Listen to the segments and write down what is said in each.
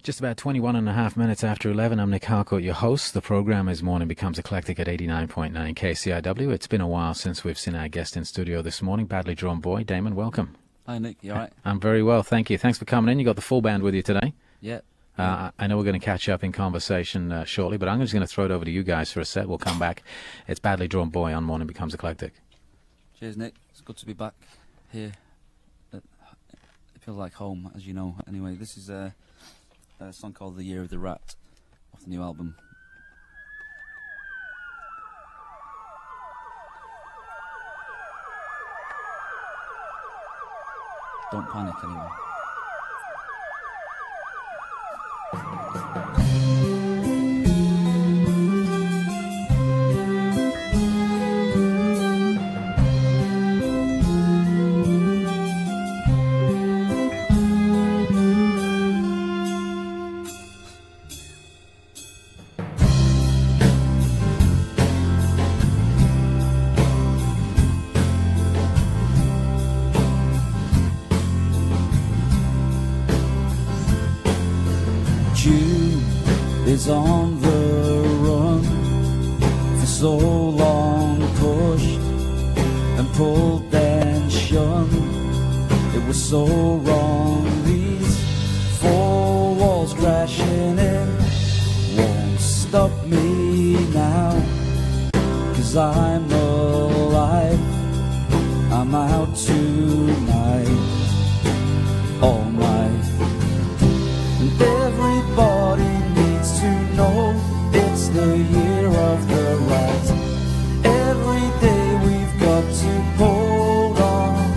Just about 21 and a half minutes after 11, I'm Nick Harcourt, your host. The programme is Morning Becomes Eclectic at 89.9 KCRW. It's been a while since we've seen our guest in studio this morning, Badly Drawn Boy. Damon, welcome. Hi, Nick. You all right? I'm very well, thank you. Thanks for coming in. You got the full band with you today. Yeah. I know we're going to catch up in conversation shortly, but I'm just going to throw it over to you guys for a set. We'll come back. It's Badly Drawn Boy on Morning Becomes Eclectic. Cheers, Nick. It's good to be back here. It feels like home, as you know. Anyway, this is a song called The Year of the Rat off the new album. Don't panic, anyway. Is on the run, for so long pushed and pulled then shunned. It was so wrong, these four walls crashing in won't stop me now, 'cause I'm alive, I'm out tonight, all night, and everybody to know it's the year of the rat. Every day we've got to hold on,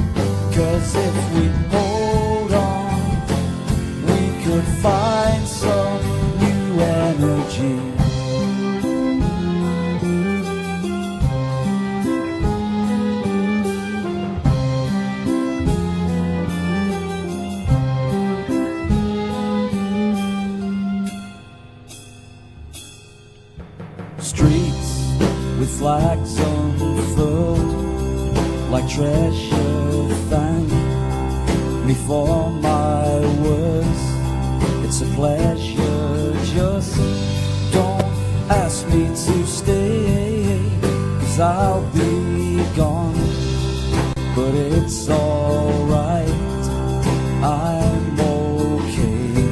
'cause if we hold on, we could find some new energy. Streets with flags unfurled like treasure, thank me for my words. It's a pleasure, just don't ask me to stay, 'cause I'll be gone, but it's alright, I'm okay,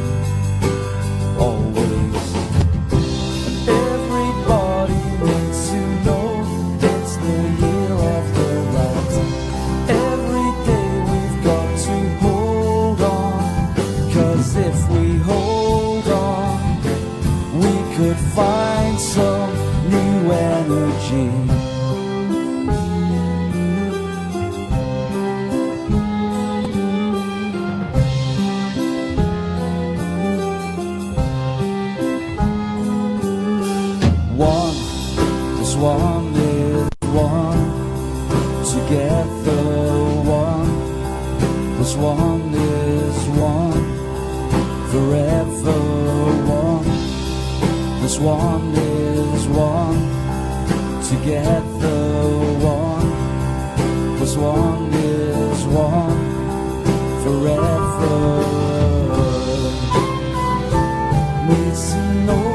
always. Find some new energy. One plus one is one, together one plus one is one, forever one. This one is one, together one. This one is one, forever. Needs to know.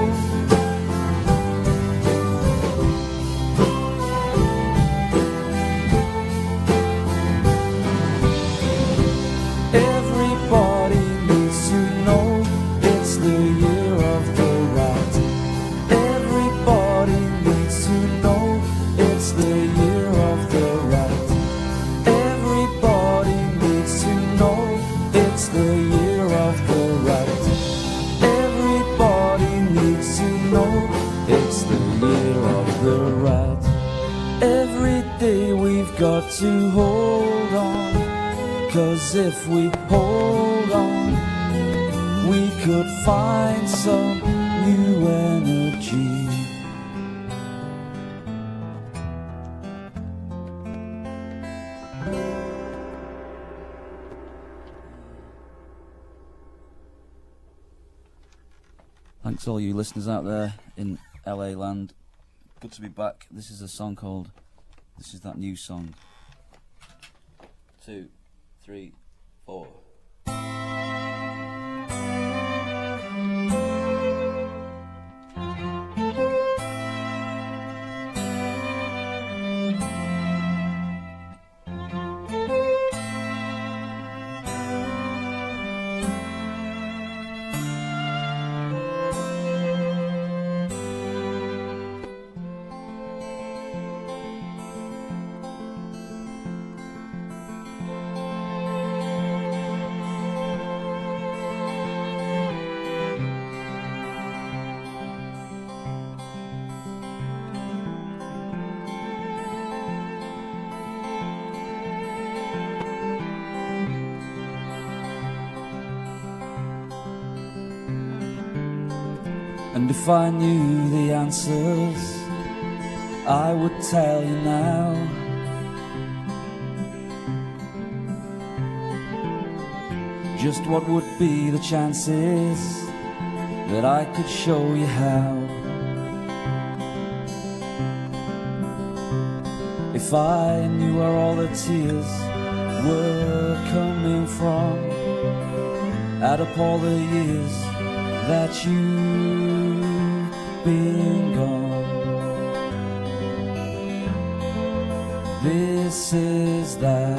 Everybody needs to know it's the year of the rat. Everybody needs to know it's the year of the rat. Everybody needs to know it's the year of the rat. Everybody needs to know it's the year of the rat. Every day we've got to hold on, 'cause if we hold on, we could find some new energy. Thanks all you listeners out there in LA land. Good to be back. This is a song called, this is that new song. 2, 3, 4. And if I knew the answers, I would tell you now. Just what would be the chances that I could show you how? If I knew where all the tears were coming from, add up all the years that you've been gone. This is that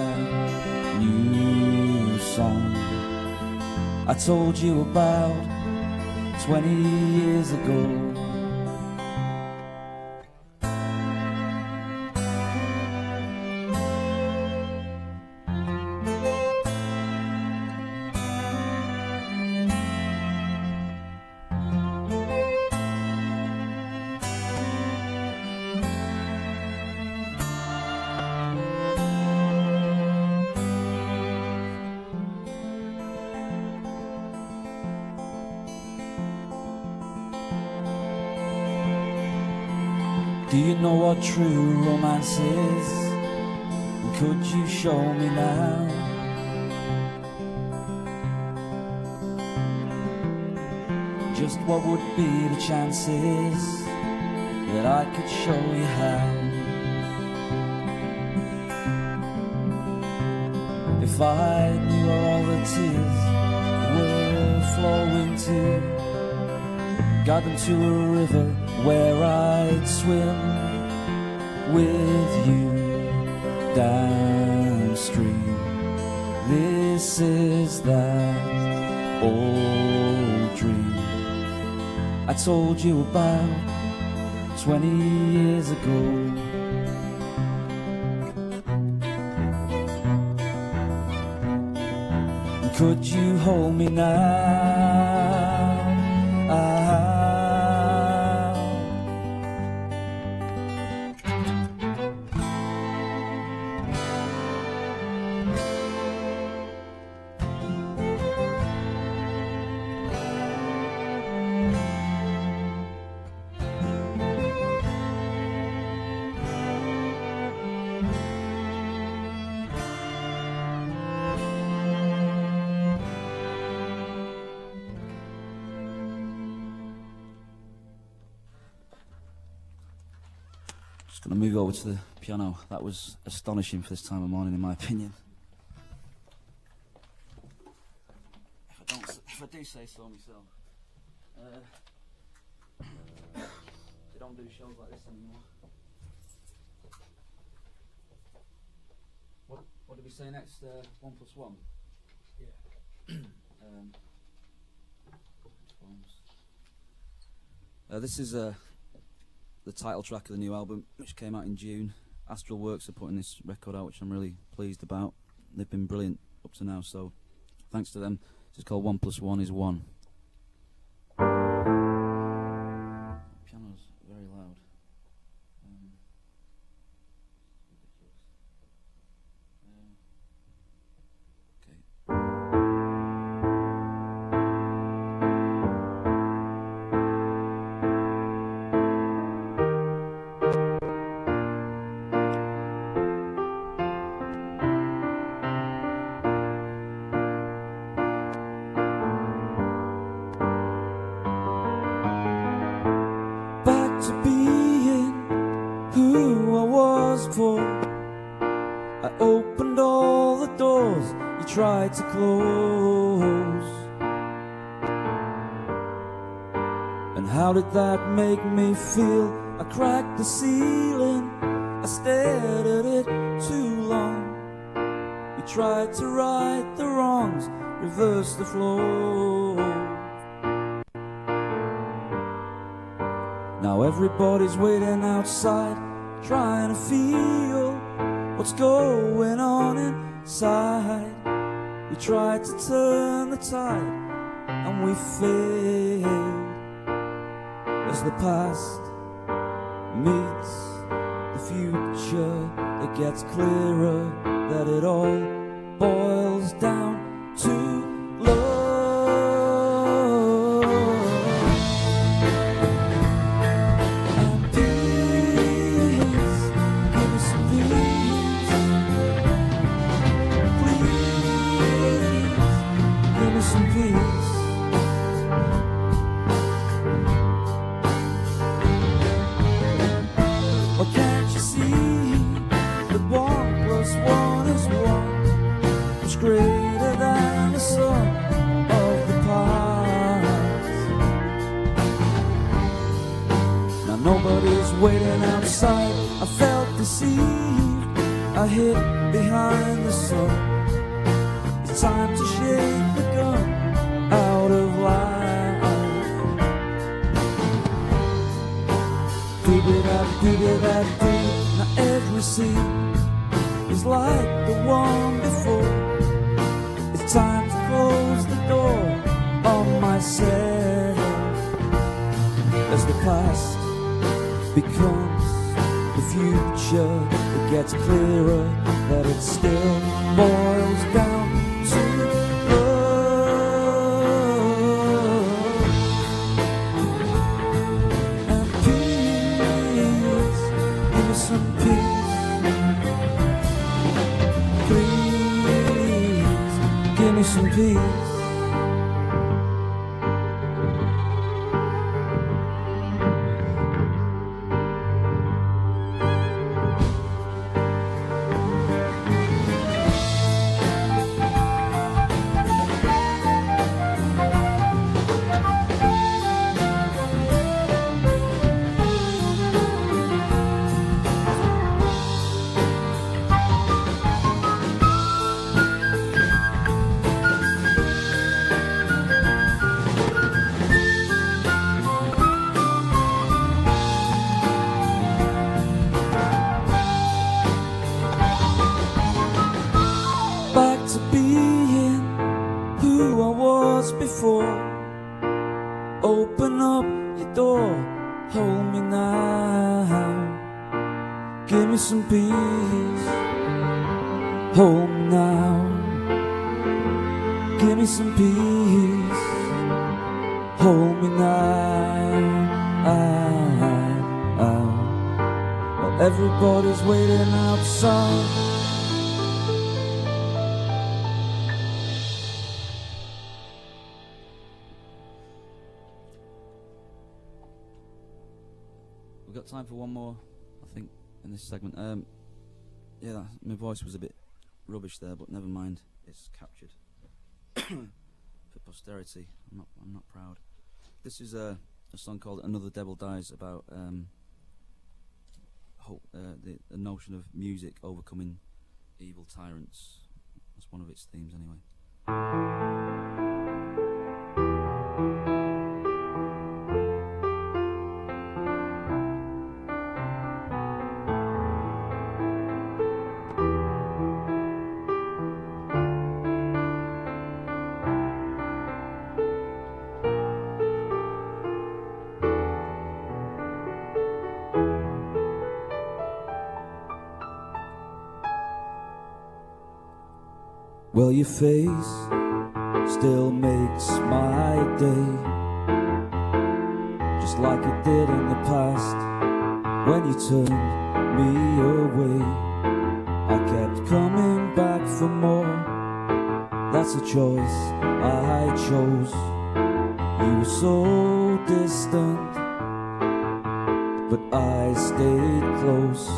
new song I told you about 20 years ago. Do you know what true romance is? Could you show me now? Just what would be the chances that I could show you how? If I knew where all the tears were flowing to, got them to a river where I'd swim with you downstream. This is that old dream I told you about 20 years ago. Could you hold me now? Just going to move over to the piano. That was astonishing for this time of morning, in my opinion. If I do say so myself. They don't do shows like this anymore. What did we say next? 1+1? Yeah. This is the title track of the new album, which came out in June. Astral Works are putting this record out, which I'm really pleased about. They've been brilliant up to now, so thanks to them. It's called 1+1 is 1. Piano's very loud. I opened all the doors you tried to close. And how did that make me feel? I cracked the ceiling, I stared at it too long. You tried to right the wrongs, reverse the flow. Now everybody's waiting outside, trying to feel what's going on inside. We tried to turn the tide and we failed. As the past meets the future, it gets clearer that it all boils down to love. see that 1 plus 1 is 1. It's greater than the sum of the parts. Now nobody's waiting outside. I felt deceived. I hid behind the sun. It's time to shake the gun out of life. Do-do-da-do-do-da-do. Now every scene is like the one before. It's time to close the door on myself. As the past becomes the future, it gets clearer that it still boils down to love and peace. Give me some peace, please. Give me some peace. Before, open up your door, hold me now. Give me some peace, hold me now. Give me some peace, hold me now. While everybody's waiting outside. We've got time for one more, I think, in this segment. Yeah, my voice was a bit rubbish there, but never mind. It's captured for posterity. I'm not proud. This is a song called "Another Devil Dies," about the notion of music overcoming evil tyrants. That's one of its themes, anyway. Well, your face still makes my day, just like it did in the past when you turned me away. I kept coming back for more. That's a choice I chose. You were so distant, but I stayed close.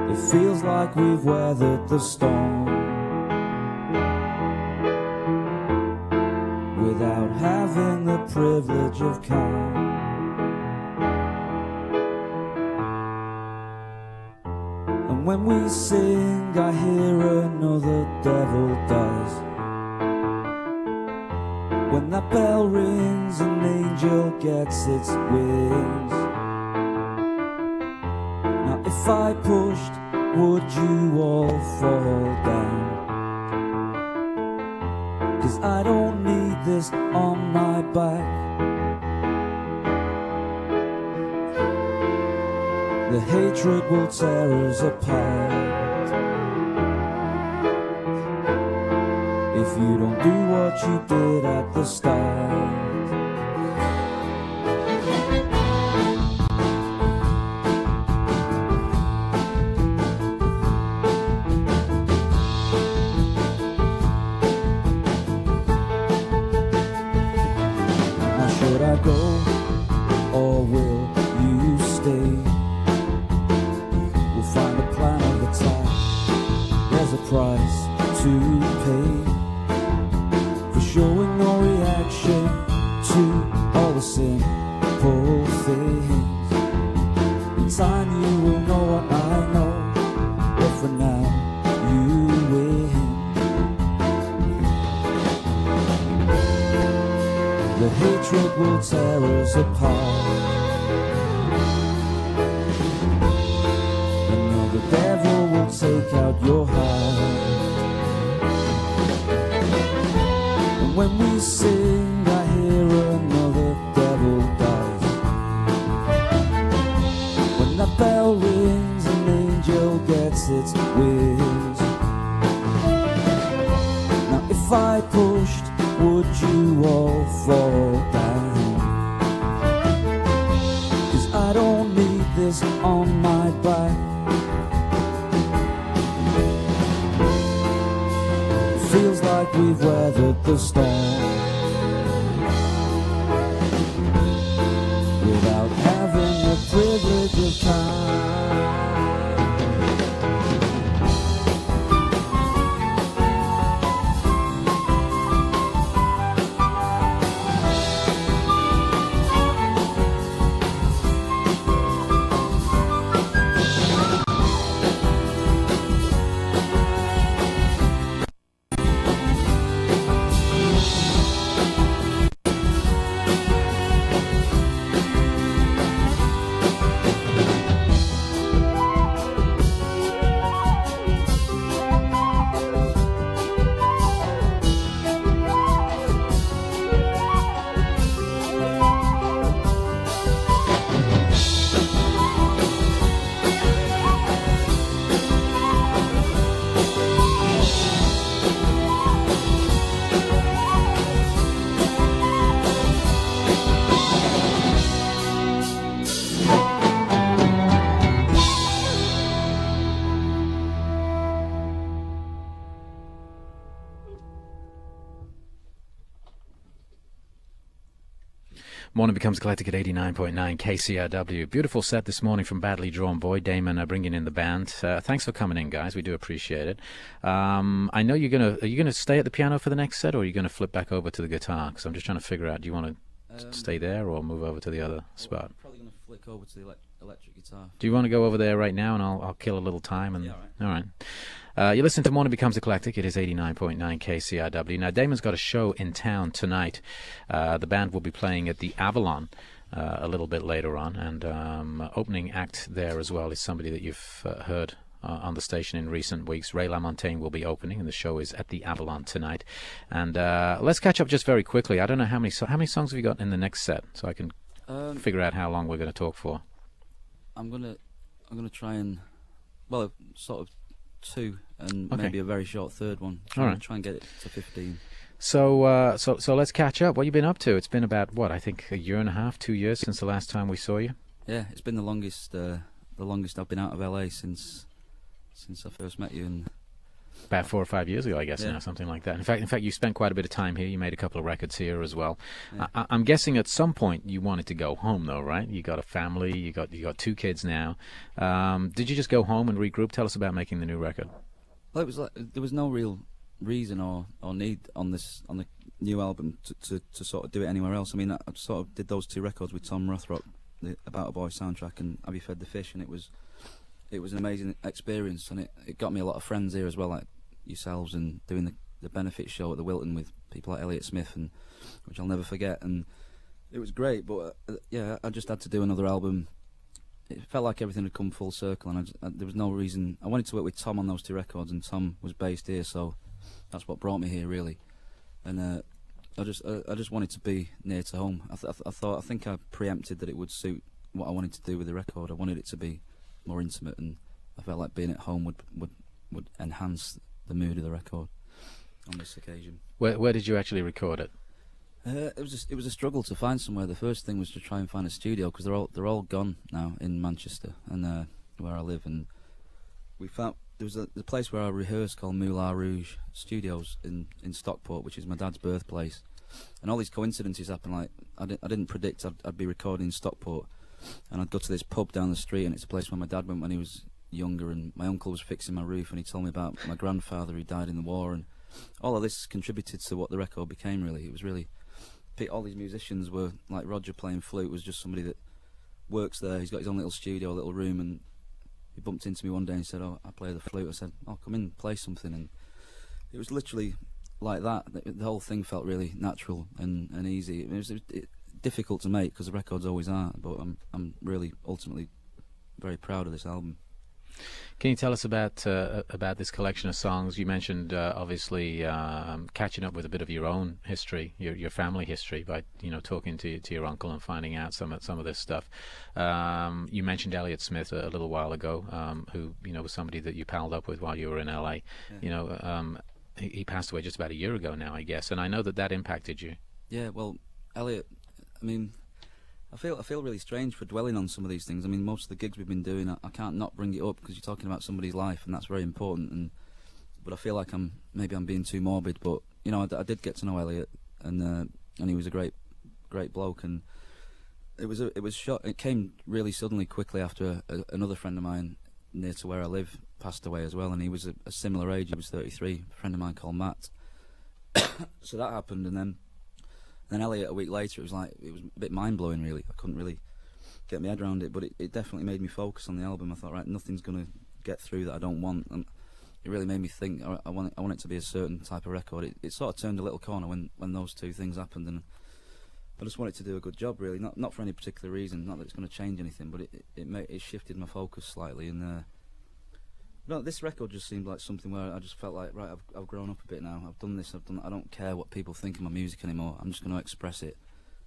It feels like we've weathered the storm without having the privilege of calm. And when we sing, I hear another devil dies. When that bell rings, an angel gets its wings. Now if I pushed, would you all fall down? 'Cause I don't need this on my back. The hatred will tear us apart if you don't do what you did at the start. Go or will you stay? We'll find a plan of attack. There's a price to pay for showing no reaction to all the simple things. In time you will know what I know, but for now you win. The hatred will tear us apart, and now the devil will take out your heart. And when we sing, I hear another devil dies. When that bell rings, an angel gets its wings. Now if I pushed, would you all fall down? 'Cause I don't need this on my back. It feels like we've weathered the storm without having the privilege of time. Morning becomes eclectic at 89.9 KCRW. Beautiful set this morning from Badly Drawn Boy. Damon bringing in the band. Thanks for coming in, guys. We do appreciate it. I know are you gonna stay at the piano for the next set, or are you gonna flip back over to the guitar? Because I'm just trying to figure out, do you want to stay there or move over to the other spot? I'm probably going to flick over to the electric guitar. Do you want to go over there right now, and I'll kill a little time? And Yeah, all right. You listen to Morning Becomes Eclectic. It is 89.9 KCRW. Now, Damon's got a show in town tonight. The band will be playing at the Avalon a little bit later on, and opening act there as well is somebody that you've heard on the station in recent weeks. Ray LaMontagne will be opening, and the show is at the Avalon tonight. And let's catch up just very quickly. I don't know how many songs have you got in the next set, so I can figure out how long we're going to talk for. I'm gonna try and sort of 2 and Okay. maybe a very short third one. All right. Try and get it to 15. So let's catch up. What have you been up to? It's been about I think a year and a half, 2 years since the last time we saw you. Yeah, it's been the longest I've been out of LA since I first met you. And About 4 or 5 years ago, I guess, Yeah. now, something like that. In fact, you spent quite a bit of time here. You made a couple of records here as well. Yeah. I'm guessing at some point you wanted to go home, though, right? You got a family. You got 2 kids now. Did you just go home and regroup? Tell us about making the new record. well, it was like there was no real reason or need on the new album to sort of do it anywhere else. I mean, I sort of did those 2 records with Tom Rothrock, the About a Boy soundtrack, and Have You Fed the Fish, and it was an amazing experience, and it got me a lot of friends here as well, like yourselves, and doing the benefit show at the Wilton with people like Elliott Smith, and which I'll never forget, and it was great. But yeah, I just had to do another album. It felt like everything had come full circle, and there was no reason. I wanted to work with Tom on those 2 records, and Tom was based here, so that's what brought me here, really. And I just wanted to be near to home. I think I preempted that it would suit what I wanted to do with the record. I wanted it to be more intimate, and I felt like being at home would enhance the mood of the record on this occasion. Where did you actually record it? It was a struggle to find somewhere. The first thing was to try and find a studio, because they're all gone now in Manchester and where I live. And we found there was a place where I rehearsed called Moulin Rouge Studios in Stockport, which is my dad's birthplace. And all these coincidences happen. Like I didn't predict I'd be recording in Stockport, and I'd go to this pub down the street, and it's a place where my dad went when he was younger, and my uncle was fixing my roof, and he told me about my grandfather who died in the war, and all of this contributed to what the record became. Really, it was really all these musicians were like Roger playing flute was just somebody that works there. He's got his own little studio, little room, and he bumped into me one day and said, "Oh, I play the flute." I said, "Oh, come in, play something." And it was literally like that. The whole thing felt really natural and easy. It was difficult to make because the records always are, but I'm really ultimately very proud of this album. Can you tell us about this collection of songs? You mentioned obviously catching up with a bit of your own history, your family history, by talking to your uncle and finding out some of this stuff. You mentioned Elliott Smith a little while ago, who was somebody that you palled up with while you were in LA. Yeah. He passed away just about a year ago now, I guess, and I know that impacted you. Yeah, well, Elliott, I mean, I feel really strange for dwelling on some of these things. I mean, most of the gigs we've been doing, I can't not bring it up because you're talking about somebody's life, and that's very important. But I feel like I'm being too morbid. But I did get to know Elliott, and he was a great bloke. And it came really suddenly, quickly after another friend of mine near to where I live passed away as well, and he was a similar age. He was 33. A friend of mine called Matt. So that happened, and then Elliott a week later. It was a bit mind blowing, really. I couldn't really get my head around it, but it definitely made me focus on the album. I thought, right, nothing's going to get through that I don't want, and it really made me think. I want it to be a certain type of record. It sort of turned a little corner when those two things happened, and I just wanted to do a good job, really. Not for any particular reason. Not that it's going to change anything, but it shifted my focus slightly. And this record just seemed like something where I just felt like, right, I've grown up a bit now. I've done this. I don't care what people think of my music anymore. I'm just going to express it,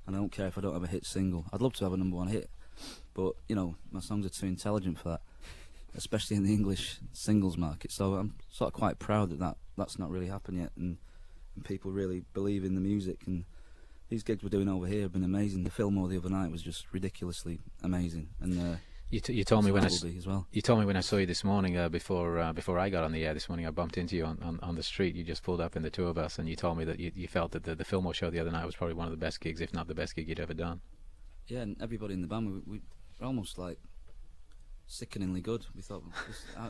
and I don't care if I don't have a hit single. I'd love to have a #1 hit, but my songs are too intelligent for that, especially in the English singles market. So I'm sort of quite proud that's not really happened yet, and people really believe in the music. And these gigs we're doing over here have been amazing. The Fillmore the other night was just ridiculously amazing, and you told me when you told me when I saw you this morning before I got on the air this morning. I bumped into you on the street. You just pulled up in the two of us, and you told me that you felt that the Fillmore show the other night was probably one of the best gigs, if not the best gig you'd ever done. Yeah, and everybody in the band, we were almost like sickeningly good. We thought,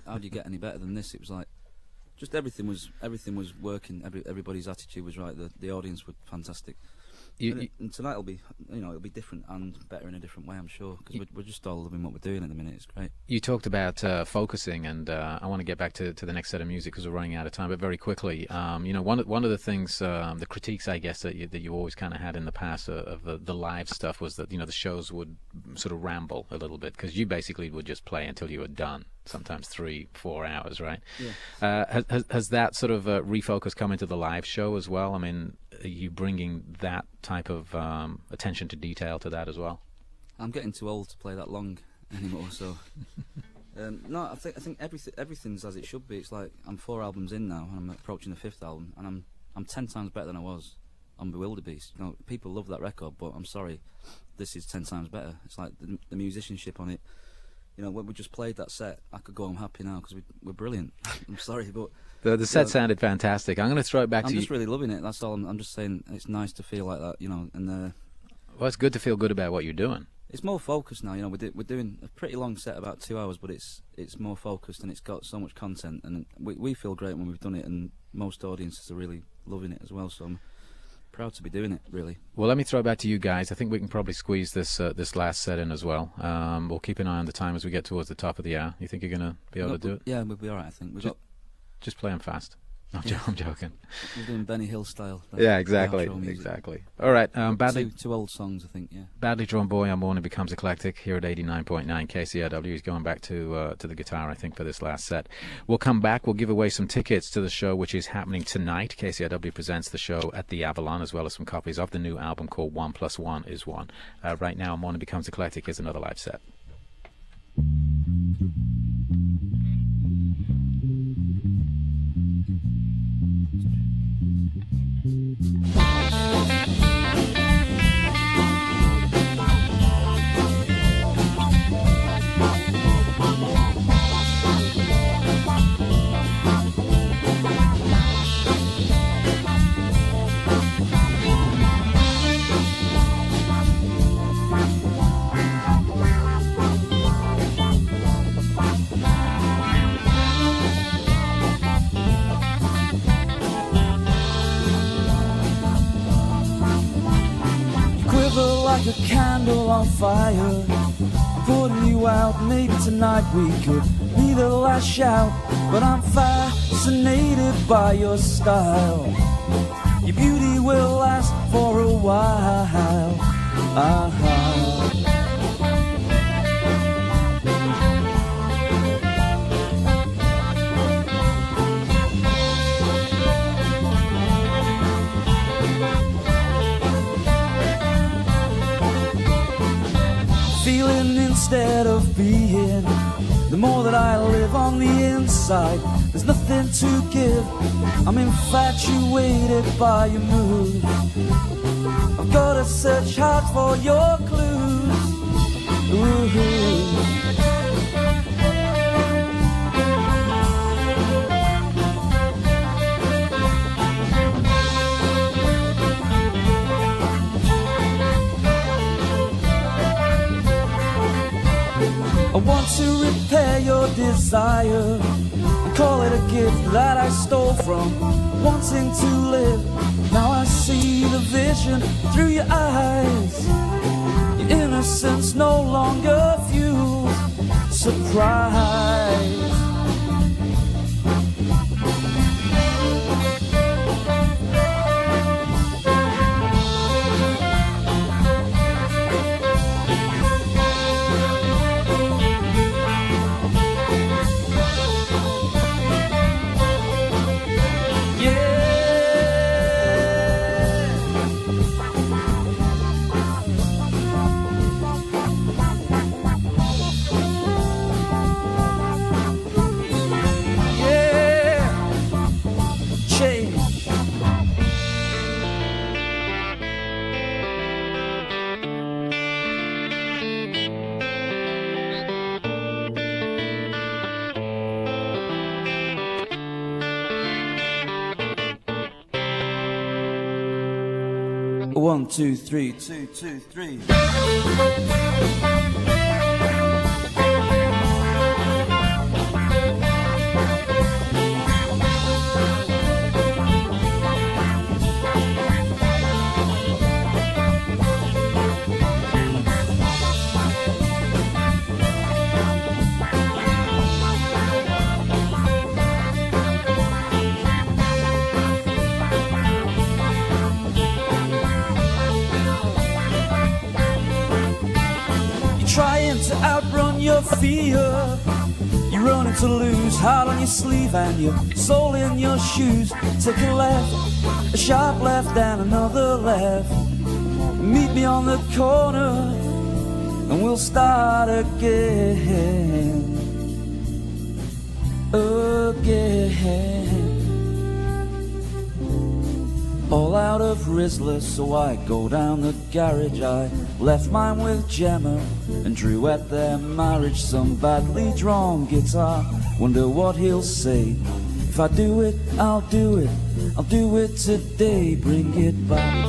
how do you get any better than this? It was like just everything was working. Everybody's attitude was right. The audience were fantastic. And tonight will be, it'll be different and better in a different way, I'm sure, because we're just all loving what we're doing at the minute. It's great. You talked about focusing, and I want to get back to the next set of music because we're running out of time. But very quickly, one of the things, the critiques, I guess, that you always kind of had in the past of the live stuff was that the shows would sort of ramble a little bit because you basically would just play until you were done. Sometimes 3-4 hours, right? Yeah. Has that sort of refocus come into the live show as well? I mean, are you bringing that type of attention to detail to that as well? I'm getting too old to play that long anymore, so no, I think everything's as it should be. It's like I'm 4 albums in now, and I'm approaching the 5th album, and I'm 10 times better than I was on Bewilderbeast. People love that record, but I'm sorry, this is 10 times better. It's like the musicianship on it. When we just played that set, I could go home happy now because we're brilliant. I'm sorry, but the set sounded fantastic. I'm going to throw it back to you. I'm just really loving it. That's all. I'm just saying it's nice to feel like that, And well, it's good to feel good about what you're doing. It's more focused now. We're doing a pretty long set, about 2 hours, but it's more focused and it's got so much content, and we feel great when we've done it, and most audiences are really loving it as well. So I'm proud to be doing it, really. Well, let me throw it back to you guys. I think we can probably squeeze this last set in as well. We'll keep an eye on the time as we get towards the top of the hour. You think you're going to be able to do it? Yeah, we'll be all right, I think. Just play them fast. I'm joking. We're doing Benny Hill style. Yeah, exactly. All right. Two old songs, I think. Yeah. Badly Drawn Boy on Morning Becomes Eclectic here at 89.9 KCRW. He's going back to the guitar, I think, for this last set. We'll come back. We'll give away some tickets to the show, which is happening tonight. KCRW presents the show at the Avalon, as well as some copies of the new album called 1 + 1 is 1. Right now, Morning Becomes Eclectic is another live set. candle on fire, I'm putting you out. Maybe tonight we could be the last shout. But I'm fascinated by your style. Your beauty will last for a while. Feeling instead of being, the more that I live on the inside, there's nothing to give. I'm infatuated by your mood. I've gotta search hard for your clues. Ooh. I want to repair your desire and call it a gift that I stole from wanting to live. Now I see the vision through your eyes. Your innocence no longer fuels surprise. One, two, three, 2, 2, 3. Trying to outrun your fear, you're running to lose, heart on your sleeve and your soul in your shoes. Take a left, a sharp left and another left. Meet me on the corner and we'll start again. All out of Rizzler, so I go down the garage. I left mine with Gemma and Drew at their marriage. Some badly drawn guitar, wonder what he'll say. If I do it, I'll do it, I'll do it today. Bring it back.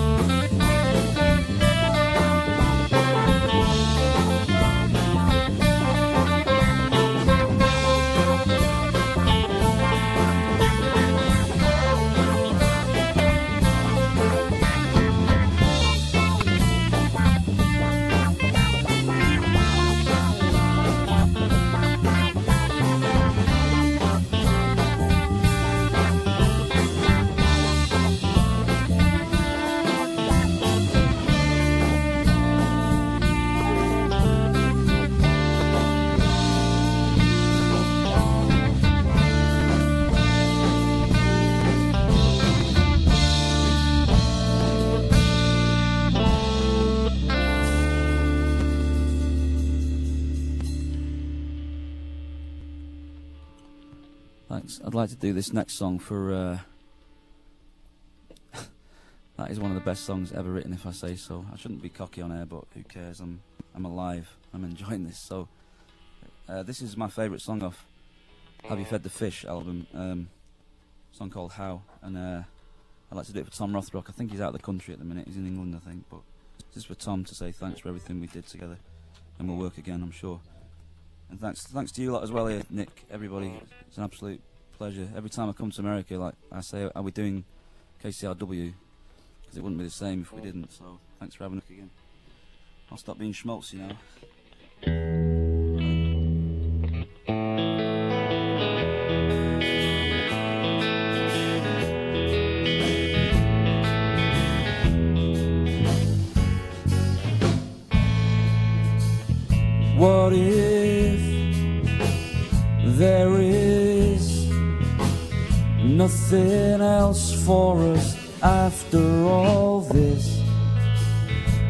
Thanks. I'd like to do this next song for that is one of the best songs ever written, if I say so. I shouldn't be cocky on air, but who cares? I'm alive. I'm enjoying this. So this is my favourite song off Have You Fed the Fish album, song called How, and I'd like to do it for Tom Rothrock. I think he's out of the country at the minute. He's in England, I think, but this is for Tom to say thanks for everything we did together, and we'll work again, I'm sure. And thanks to you lot as well here, Nick, everybody. It's an absolute pleasure. Every time I come to America, like I say, are we doing KCRW? Because it wouldn't be the same if we didn't, so thanks for having us again. I'll stop being schmaltzy now. What if there is nothing else for us after all this?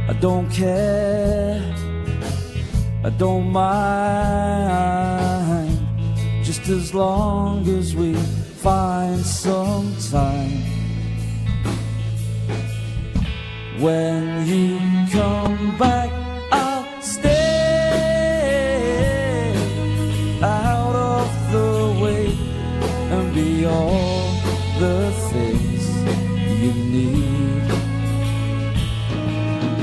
I don't care, I don't mind, just as long as we find some time. When you come back, I'll stay out of the way and be all the things you need.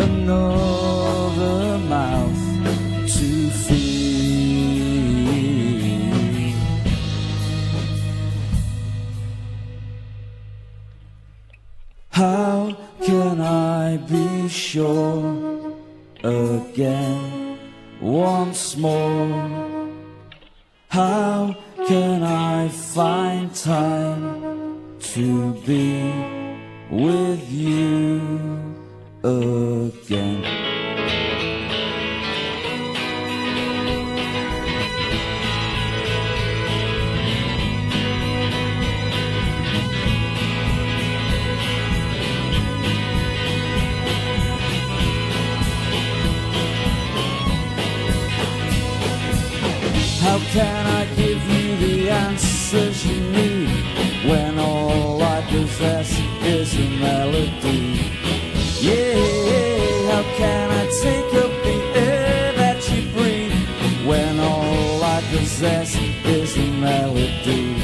Another mouth to feed. How can I be sure again once more? How can I find time to be with you again? How can I give you the answers you need when all I possess is a melody? Yeah, how can I take up the air that you breathe when all I possess is a melody?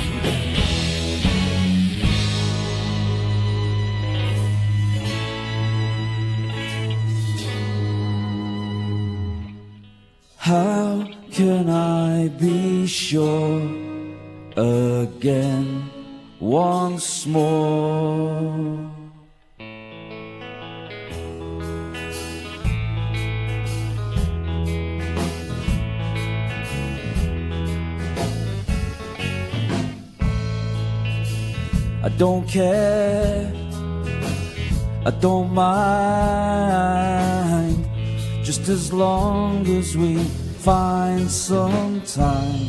How can I be sure again once more? I don't care, I don't mind, just as long as we find some time.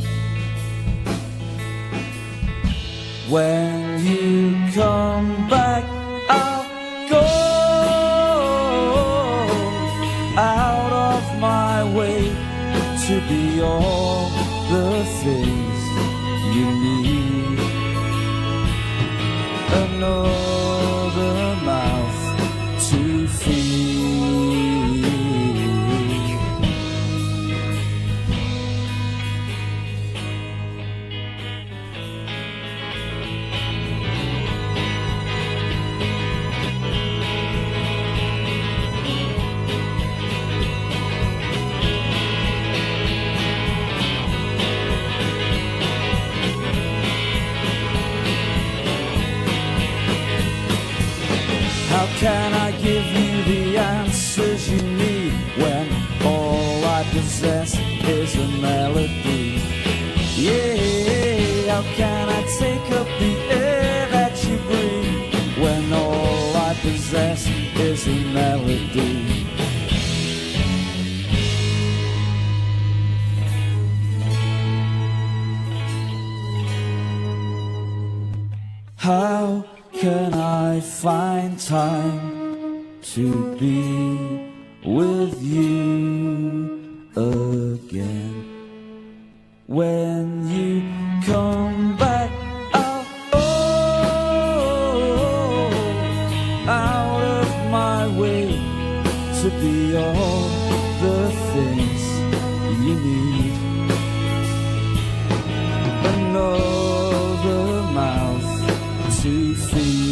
When you come back, I'll go out of my way to be all the things you need. Another mouth to feed. How can I give you the answers you need when all I possess is a melody? Yeah, how can I take up the air that you breathe when all I possess is a melody? How can I find time to be with you again? When you come back, I'll out of my way to be all the things you need. Another mouth to feed.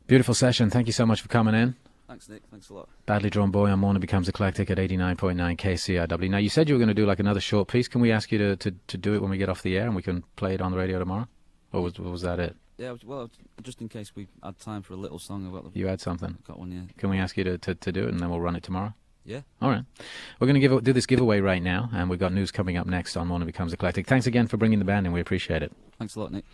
Beautiful session. Thank you so much for coming in. Thanks, Nick. Thanks a lot. Badly Drawn Boy on Morning Becomes Eclectic at 89.9 KCRW. Now, you said you were going to do like another short piece. Can we ask you to do it when we get off the air and we can play it on the radio tomorrow? Or was that it? Yeah, well, just in case we had time for a little song, You had something? I've got one, yeah. Can we ask you to do it and then we'll run it tomorrow? Yeah. All right. We're going to do this giveaway right now, and we've got news coming up next on Morning Becomes Eclectic. Thanks again for bringing the band in. We appreciate it. Thanks a lot, Nick.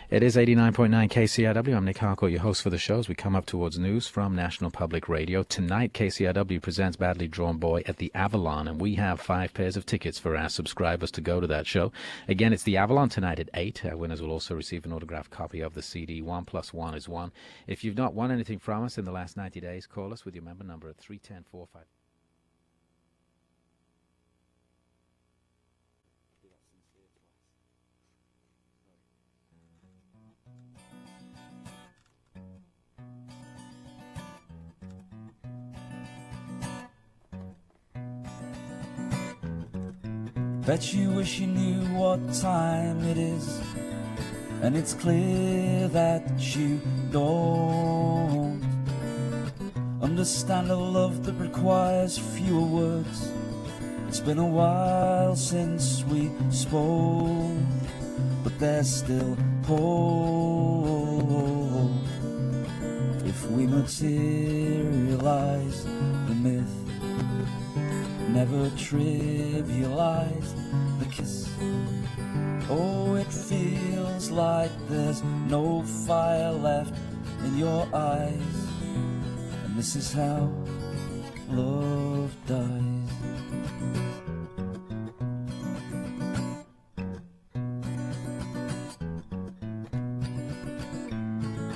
It is 89.9 KCRW. I'm Nick Harcourt, your host for the show. As we come up towards news from National Public Radio. Tonight, KCRW presents Badly Drawn Boy at the Avalon, and we have 5 pairs of tickets for our subscribers to go to that show. Again, it's the Avalon tonight at 8. Our winners will also receive an autographed copy of the CD. 1 + 1 is 1. If you've not won anything from us in the last 90 days, call us with your member number at 310-45. Bet you wish you knew what time it is, and it's clear that you don't understand a love that requires fewer words. It's been a while since we spoke, but there's still hope. If we materialize the myth, never trivialize the kiss. Oh, it feels like there's no fire left in your eyes, and this is how love dies.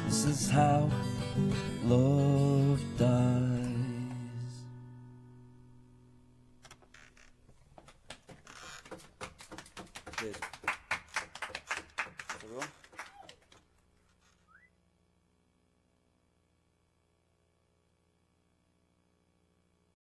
This is how love dies. Cheers.